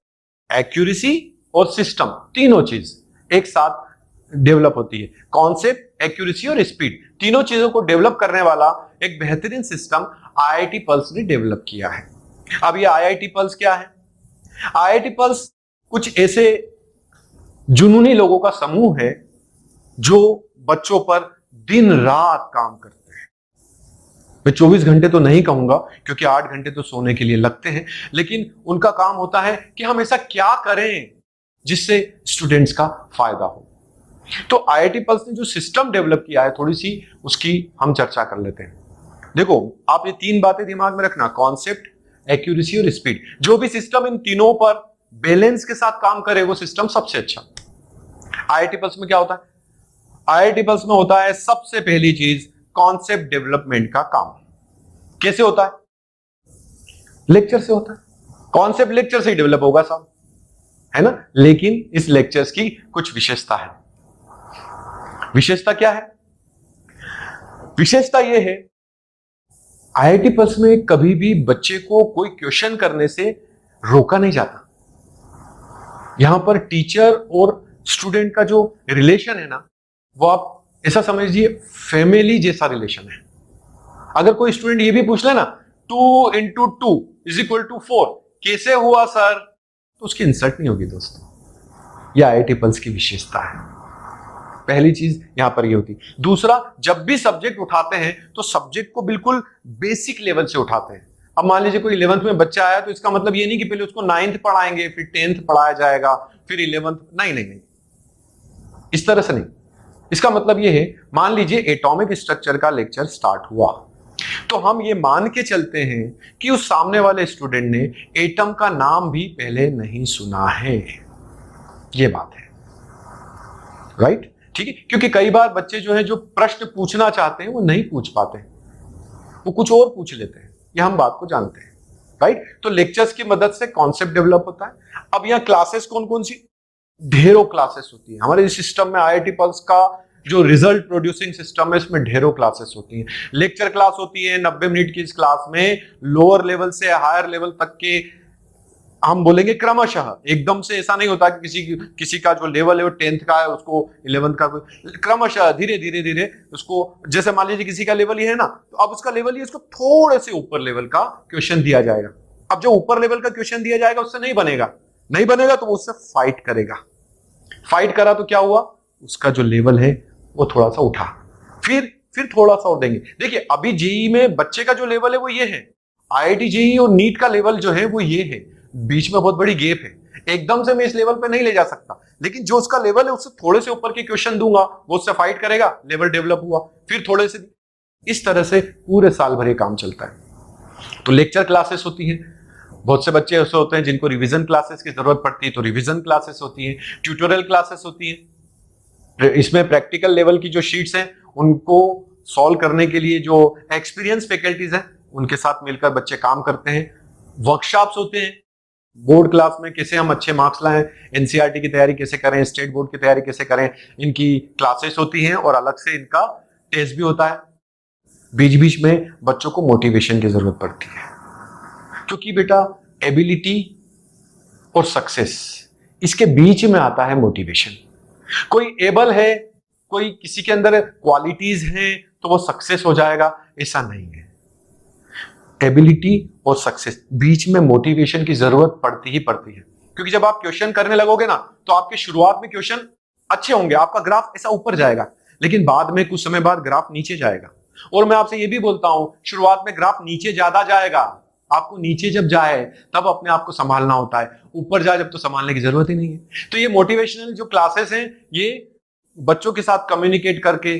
Speaker 1: एक्यूरेसी और सिस्टम तीनों चीज एक साथ डेवलप होती है। कॉन्सेप्ट, एक्यूरेसी और स्पीड, तीनों चीजों को डेवलप करने वाला एक बेहतरीन सिस्टम आईआईटी पल्स ने डेवलप किया है। अब ये आईआईटी पल्स क्या है? आईआईटी पल्स कुछ ऐसे जुनूनी लोगों का समूह है जो बच्चों पर दिन रात काम करते हैं। मैं 24 घंटे तो नहीं कहूंगा क्योंकि 8 घंटे तो सोने के लिए लगते हैं, लेकिन उनका काम होता है कि हम ऐसा क्या करें जिससे स्टूडेंट्स का फायदा हो। तो आईआईटी पल्स ने जो सिस्टम डेवलप किया है, थोड़ी सी उसकी हम चर्चा कर लेते हैं। देखो, आप ये तीन बातें दिमाग में रखना, कॉन्सेप्ट, एक्यूरेसी और स्पीड। जो भी सिस्टम इन तीनों पर बैलेंस के साथ काम करे वो सिस्टम सबसे अच्छा। आईआईटी पल्स में क्या होता है? आईआईटी पल्स में होता है सबसे पहली चीज कॉन्सेप्ट डेवलपमेंट का काम। कैसे होता है? लेक्चर से होता है। कॉन्सेप्ट लेक्चर से ही डेवलप होगा साहब, है ना। लेकिन इस लेक्चर्स की कुछ विशेषता है। विशेषता क्या है? विशेषता यह है, आईआईटी पल्स में कभी भी बच्चे को कोई क्वेश्चन करने से रोका नहीं जाता। यहां पर टीचर और स्टूडेंट का जो रिलेशन है ना, वो आप ऐसा समझिए फैमिली जैसा रिलेशन है। अगर कोई स्टूडेंट ये भी पूछ ले ना 2 × 2 = 4 कैसे हुआ सर, तो उसकी इंसल्ट नहीं होगी दोस्तों। यह आईआईटी पल्स की विशेषता है। पहली चीज यहां पर ये होती। दूसरा, जब भी सब्जेक्ट उठाते हैं तो सब्जेक्ट को बिल्कुल बेसिक लेवल से उठाते हैं। अब मान लीजिए कोई 11th में बच्चा आया तो इसका मतलब ये नहीं कि पहले उसको 9th पढ़ाएंगे, फिर 10th पढ़ाया जाएगा, फिर 11th। नहीं, इस तरह से नहीं। इसका मतलब ये है, मान लीजिए एटॉमिक स्ट्रक्चर का लेक्चर स्टार्ट हुआ तो हम ये मान के चलते हैं कि उस सामने वाले स्टूडेंट ने एटम का नाम भी पहले नहीं सुना है। ये बात है, राइट। ठीक है, क्योंकि कई बार बच्चे जो है जो प्रश्न पूछना चाहते हैं वो नहीं पूछ पाते, वो कुछ और पूछ लेते हैं। ये हम बात को जानते हैं, राइट। तो लेक्चर्स की मदद से कॉन्सेप्ट डेवलप होता है। अब यहाँ क्लासेस कौन कौन सी? ढेरों क्लासेस होती है हमारे इस सिस्टम में। आईआईटी पल्स का जो रिजल्ट प्रोड्यूसिंग सिस्टम है, इसमें ढेरों क्लासेस होती हैं। लेक्चर क्लास होती है 90 मिनट की। इस क्लास में लोअर लेवल से हायर लेवल तक के हम बोलेंगे क्रमशः। एकदम से ऐसा नहीं होता कि किसी का जो लेवल है वो 10th का है, उसको 11th का, क्रमशः धीरे धीरे उसको, जैसे मान लीजिए किसी का लेवल ये है ना, तो अब उसका लेवल ये, उसको थोड़े से ऊपर लेवल का क्वेश्चन दिया जाएगा। अब जो ऊपर लेवल का क्वेश्चन दिया जाएगा उससे नहीं बनेगा तो वो उससे फाइट करेगा। फाइट करा तो क्या हुआ, उसका जो लेवल है वो थोड़ा सा उठा, फिर थोड़ा सा और देंगे। देखिए, अभी जेई में बच्चे का जो लेवल है वो ये है, आईआईटी जेई और नीट का लेवल जो है वो ये है। बीच में बहुत बड़ी गैप है। एकदम से मैं इस लेवल पे नहीं ले जा सकता, लेकिन जो उसका लेवल है उससे थोड़े से ऊपर के क्वेश्चन दूंगा, वो उससे फाइट करेगा, लेवल डेवलप हुआ, फिर थोड़े से। इस तरह से पूरे साल भर ये काम चलता है। तो लेक्चर क्लासेस होती हैं। बहुत से बच्चे ऐसे होते हैं जिनको रिवीजन क्लासेस की जरूरत पड़ती है, तो रिवीजन क्लासेस होती है, ट्यूटोरियल क्लासेस होती है। इसमें प्रैक्टिकल लेवल की जो शीट्स हैं उनको सॉल्व करने के लिए जो एक्सपीरियंस फैकल्टीज हैं उनके साथ मिलकर बच्चे काम करते हैं। वर्कशॉप्स होते हैं, बोर्ड क्लास में कैसे हम अच्छे मार्क्स लाएं, एनसीईआरटी की तैयारी कैसे करें, स्टेट बोर्ड की तैयारी कैसे करें, इनकी क्लासेस होती हैं और अलग से इनका टेस्ट भी होता है। बीच बीच में बच्चों को मोटिवेशन की जरूरत पड़ती है, क्योंकि बेटा एबिलिटी और सक्सेस इसके बीच में आता है मोटिवेशन। कोई एबल है, कोई किसी के अंदर क्वालिटीज हैं तो वो सक्सेस हो जाएगा, ऐसा नहीं है। एबिलिटी और सक्सेस बीच में मोटिवेशन की जरूरत पड़ती ही पड़ती है, क्योंकि जब आप क्वेश्चन करने लगोगे ना तो आपके शुरुआत में क्वेश्चन अच्छे होंगे, आपका ग्राफ ऐसा ऊपर जाएगा, लेकिन बाद में कुछ समय बाद ग्राफ नीचे जाएगा। और मैं आपसे ये भी बोलता हूं, शुरुआत में ग्राफ नीचे ज्यादा जाएगा, आपको नीचे जब जाए तब अपने आप को संभालना होता है, ऊपर जाए जब तो संभालने की जरूरत ही नहीं है। तो ये मोटिवेशनल जो क्लासेस हैं ये बच्चों के साथ कम्युनिकेट करके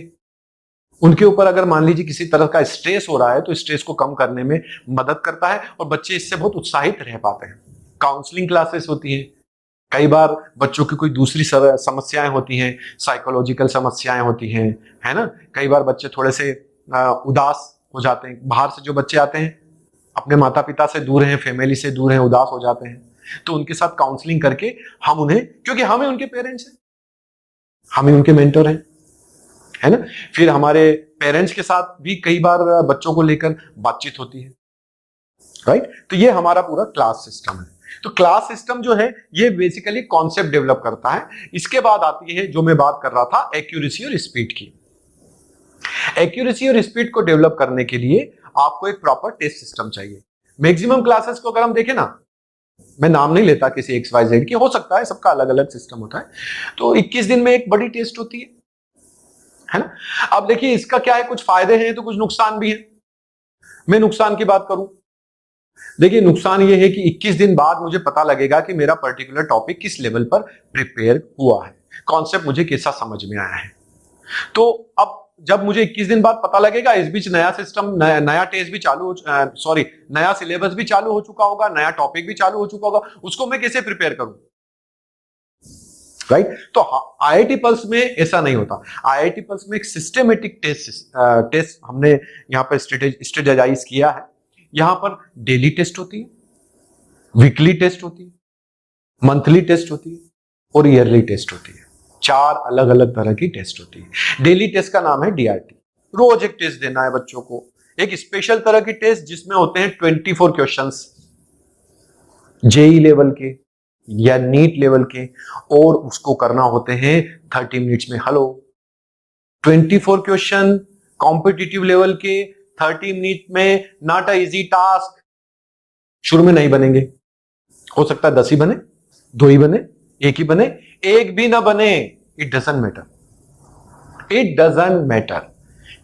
Speaker 1: उनके ऊपर अगर मान लीजिए किसी तरह का स्ट्रेस हो रहा है तो स्ट्रेस को कम करने में मदद करता है और बच्चे इससे बहुत उत्साहित रह पाते हैं। काउंसलिंग क्लासेस होती हैं, कई बार बच्चों की कोई दूसरी समस्याएं होती हैं, साइकोलॉजिकल समस्याएं होती हैं, है ना। कई बार बच्चे थोड़े से उदास हो जाते हैं, बाहर से जो बच्चे आते हैं अपने माता पिता से दूर हैं, फैमिली से दूर हैं, उदास हो जाते हैं, तो उनके साथ काउंसलिंग करके हम उन्हें, क्योंकि हम ही उनके पेरेंट्स हैं, हम ही उनके मेंटर हैं, है ना। फिर हमारे पेरेंट्स के साथ भी कई बार बच्चों को लेकर बातचीत होती है, राइट। तो ये हमारा पूरा क्लास सिस्टम है। तो क्लास सिस्टम जो है ये बेसिकली कॉन्सेप्ट डेवलप करता है। इसके बाद आती है जो मैं बात कर रहा था, एक्यूरेसी और स्पीड की। एक्यूरेसी और स्पीड को डेवलप करने के लिए आपको एक प्रॉपर टेस्ट सिस्टम चाहिए। मैक्सिमम क्लासेस को अगर हम देखें ना, मैं नाम नहीं लेता किसी XYZ की, हो सकता है सबका अलग अलग सिस्टम होता है, तो 21 दिन में एक बड़ी टेस्ट होती है ना। अब देखिए इसका क्या है, कुछ फायदे हैं तो कुछ नुकसान भी है। मैं नुकसान की बात करूं, देखिए नुकसान ये है कि 21 दिन बाद मुझे पता लगेगा कि मेरा पर्टिकुलर टॉपिक किस लेवल पर प्रिपेयर हुआ है, कॉन्सेप्ट मुझे कैसा समझ में आया है। तो अब जब मुझे 21 दिन बाद पता लगेगा, इस बीच नया सिस्टम, नया टेस्ट भी चालू नया सिलेबस भी चालू हो चुका होगा, नया टॉपिक भी चालू हो चुका होगा, उसको मैं कैसे प्रिपेयर करूं, राइट। तो IIT पल्स में ऐसा नहीं होता। IIT पल्स में एक सिस्टेमेटिक टेस्ट हमने यहां पर स्ट्रेटेजाइज किया है। यहां पर डेली टेस्ट होती है, वीकली टेस्ट होती है, मंथली टेस्ट होती है और ईयरली टेस्ट होती है। 4 अलग अलग तरह की टेस्ट होती है। डेली टेस्ट का नाम है DRT, रोज एक टेस्ट देना है बच्चों को, एक स्पेशल तरह की टेस्ट जिसमें होते हैं 24 क्वेश्चंस, JEE लेवल के या नीट लेवल के, और उसको करना होते हैं 30 मिनट्स में। हेलो, 24 क्वेश्चन कॉम्पिटिटिव लेवल के 30 मिनट में, नॉट अ इजी टास्क। शुरू में नहीं बनेंगे, हो सकता है 10 ही बने, 2 ही बने, 1 ही बने, एक भी ना बने, it doesn't matter, it doesn't matter.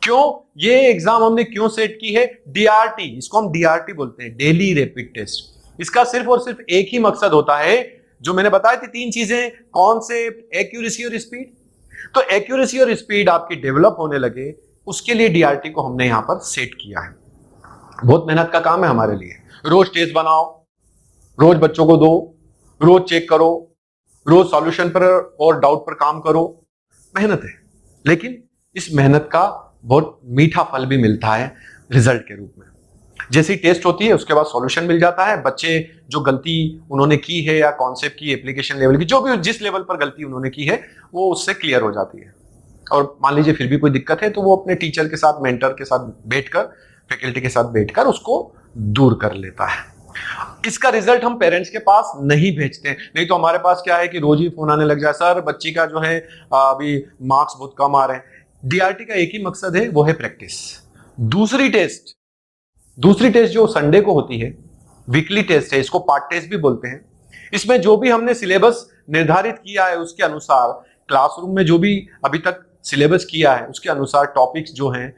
Speaker 1: क्यों? ये एग्जाम हमने क्यों सेट की है? DRT, इसको हम DRT बोलते हैं, डेली रैपिड टेस्ट। इसका सिर्फ और सिर्फ एक ही मकसद होता है, जो मैंने बताया थी 3 चीजें, कॉन्सेप्ट, एक्यूरेसी और स्पीड। तो एक्यूरेसी और स्पीड आपकी डेवलप होने लगे, उसके लिए DRT को हमने यहां पर सेट किया है। बहुत मेहनत का काम है हमारे लिए। रोज टेस्ट बनाओ, रोज बच्चों को दो, रोज चेक करो, रोज सॉल्यूशन पर और डाउट पर काम करो, मेहनत है। लेकिन इस मेहनत का बहुत मीठा फल भी मिलता है रिजल्ट के रूप में। जैसी टेस्ट होती है उसके बाद सॉल्यूशन मिल जाता है, बच्चे जो गलती उन्होंने की है या कॉन्सेप्ट की, एप्लीकेशन लेवल की, जो भी जिस लेवल पर गलती उन्होंने की है वो उससे क्लियर हो जाती है। और मान लीजिए फिर भी कोई दिक्कत है तो वो अपने टीचर के साथ, मेंटर के साथ बैठकर, फैकल्टी के साथ बैठकर उसको दूर कर लेता है। इसका रिजल्ट हम पेरेंट्स के पास नहीं भेजते हैं, नहीं तो हमारे पास क्या है कि रोज ही फोन आने लग जाए, सर बच्ची का जो है अभी मार्क्स बहुत कम आ रहे हैं। DRT का एक ही मकसद है, वो है प्रैक्टिस। दूसरी टेस्ट जो संडे को होती है, वीकली टेस्ट है, इसको पार्ट टेस्ट भी बोलते हैं। इसमें जो भी हमने सिलेबस निर्धारित किया है उसके अनुसार, क्लासरूम में जो भी अभी तक सिलेबस किया है उसके अनुसार टॉपिक्स जो हैं,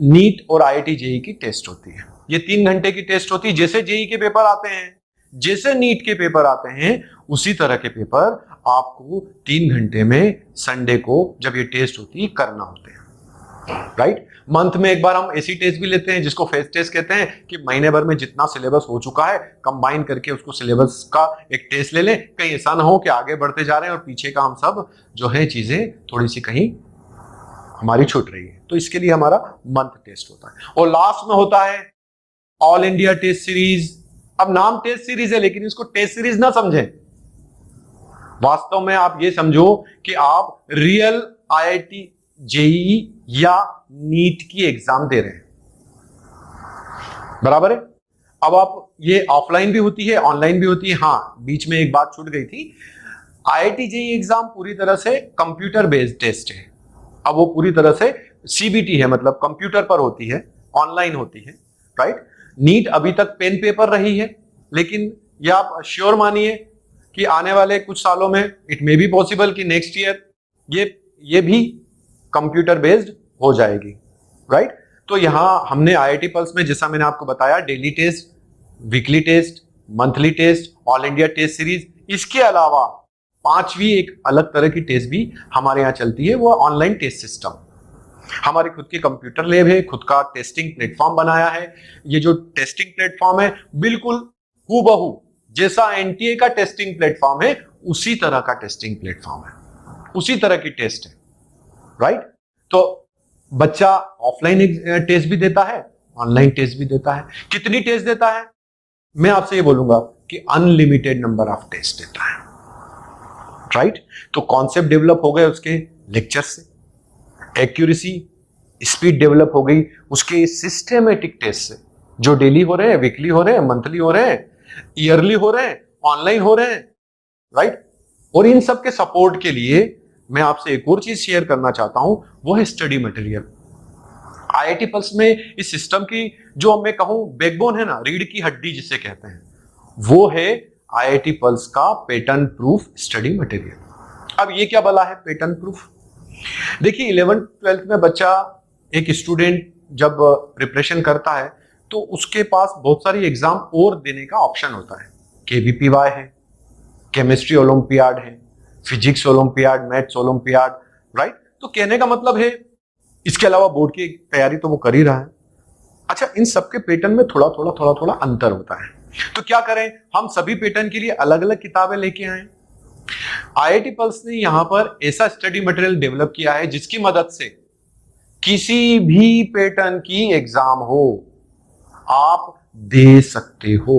Speaker 1: नीट और IIT JEE की टेस्ट होती है। ये 3 घंटे की टेस्ट होती है। जैसे JEE के पेपर आते हैं, जैसे नीट के पेपर आते हैं, उसी तरह के पेपर आपको 3 घंटे में संडे को जब ये टेस्ट होती है करना होते हैं। राइट। मंथ में एक बार हम ऐसी टेस्ट भी लेते हैं जिसको फेस टेस्ट कहते हैं, कि महीने भर में जितना सिलेबस हो चुका है कंबाइन करके उसको सिलेबस का एक टेस्ट ले लें, कहीं ऐसा ना हो कि आगे बढ़ते जा रहे हैं और पीछे का हम सब जो है चीजें थोड़ी सी कहीं हमारी छूट रही है। तो इसके लिए हमारा मंथ टेस्ट होता है। और लास्ट में होता है ऑल इंडिया टेस्ट सीरीज। अब नाम टेस्ट सीरीज है लेकिन इसको टेस्ट सीरीज ना समझें, वास्तव में आप ये समझो कि आप रियल IIT जेईई या नीट की एग्जाम दे रहे हैं, बराबर है। अब आप ये ऑफलाइन भी होती है ऑनलाइन भी होती है। हाँ, बीच में एक बात छूट गई थी, IIT जेईई एग्जाम पूरी तरह से कंप्यूटर बेस्ड टेस्ट है। अब वो पूरी तरह से CBT है, मतलब कंप्यूटर पर होती है, ऑनलाइन होती है, राइट। नीट अभी तक पेन पेपर रही है, लेकिन ये आप श्योर मानिए कि आने वाले कुछ सालों में इट मे बी पॉसिबल कि नेक्स्ट ईयर ये भी कंप्यूटर बेस्ड हो जाएगी, राइट। तो यहां हमने IIT पल्स में जैसा मैंने आपको बताया daily test, weekly test, monthly test, all India test series, इसके अलावा पांचवी एक अलग तरह की टेस्ट भी हमारे यहाँ चलती है, वो ऑनलाइन टेस्ट सिस्टम। हमारी खुद की कंप्यूटर लैब है, खुद का टेस्टिंग प्लेटफॉर्म बनाया है। ये जो टेस्टिंग प्लेटफॉर्म है बिल्कुल हूबहू जैसा NTA का टेस्टिंग प्लेटफॉर्म है उसी तरह का टेस्टिंग प्लेटफॉर्म है, उसी तरह की टेस्ट है, राइट। तो बच्चा ऑफलाइन टेस्ट भी देता है, ऑनलाइन टेस्ट भी देता है। कितनी टेस्ट देता है? मैं आपसे ये बोलूंगा कि अनलिमिटेड नंबर ऑफ टेस्ट देता है, राइट। तो कॉन्सेप्ट डेवलप हो गए उसके लेक्चर से, एक्यूरेसी स्पीड डेवलप हो गई उसके सिस्टेमेटिक टेस्ट से, जो डेली हो रहे हैं, वीकली हो रहे हैं, मंथली हो रहे हैं, ईयरली हो रहे हैं, ऑनलाइन हो रहे हैं, राइट। और इन सब के सपोर्ट के लिए मैं आपसे एक और चीज शेयर करना चाहता हूं, वो है स्टडी मटेरियल। IIT पल्स में इस सिस्टम की जो मैं कहूं बैकबोन है ना, रीढ़ की हड्डी जिसे कहते हैं, वो है IIT पल्स का पैटर्न प्रूफ स्टडी मटेरियल। अब ये क्या भला है पैटर्न प्रूफ? देखिए 11th 12th में बच्चा, एक स्टूडेंट जब प्रिपरेशन करता है तो उसके पास बहुत सारी एग्जाम और देने का ऑप्शन होता है। KVPY है, केमिस्ट्री ओलंपियाड है, physics olympiad, maths olympiad, right. तो कहने का मतलब है इसके अलावा बोर्ड की तैयारी तो वो कर ही रहा है। अच्छा, इन सबके पैटर्न में थोड़ा थोड़ा अंतर होता है। तो क्या करें, हम सभी पैटर्न के लिए अलग अलग किताबें लेके आए। IIT पल्स ने यहां पर ऐसा स्टडी मटेरियल डेवलप किया है जिसकी मदद से किसी भी पैटर्न की एग्जाम हो आप दे सकते हो।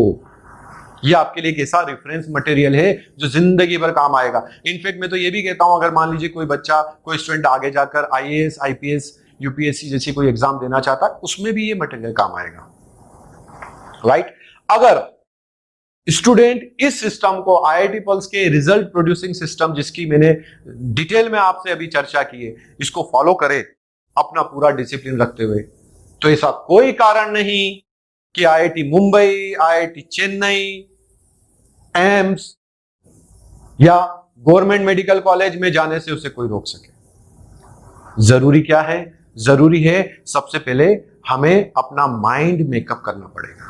Speaker 1: ये आपके लिए एक ऐसा रेफरेंस मटेरियल है जो जिंदगी भर काम आएगा। इनफैक्ट मैं तो ये भी कहता हूं, अगर मान लीजिए कोई बच्चा, कोई स्टूडेंट आगे जाकर IAS, IPS, UPSC जैसी कोई एग्जाम देना चाहता है, उसमें भी ये मटेरियल काम आएगा, राइट। अगर स्टूडेंट इस सिस्टम को, IIT पल्स के रिजल्ट प्रोड्यूसिंग सिस्टम जिसकी मैंने डिटेल में आपसे अभी चर्चा की है, इसको फॉलो करे अपना पूरा डिसिप्लिन रखते हुए, तो ऐसा कोई कारण नहीं कि IIT Mumbai, IIT Chennai, AIIMS या गवर्नमेंट मेडिकल कॉलेज में जाने से उसे कोई रोक सके। जरूरी क्या है? जरूरी है सबसे पहले हमें अपना माइंड मेकअप करना पड़ेगा।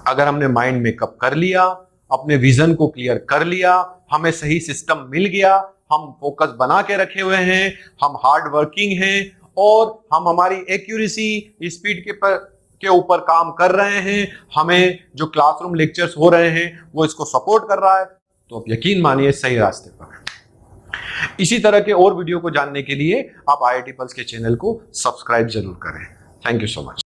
Speaker 1: अगर हमने माइंड मेकअप कर लिया, अपने विजन को क्लियर कर लिया, हमें सही सिस्टम मिल गया, हम फोकस बना के रखे हुए हैं, हम हार्ड वर्किंग हैं और हम हमारी एक्यूरेसी, स्पीड के ऊपर काम कर रहे हैं, हमें जो क्लासरूम लेक्चर्स हो रहे हैं वो इसको सपोर्ट कर रहा है, तो आप यकीन मानिए सही रास्ते पर हैं। इसी तरह के और वीडियो को जानने के लिए आप IIT पल्स के चैनल को सब्सक्राइब जरूर करें। Thank you so much.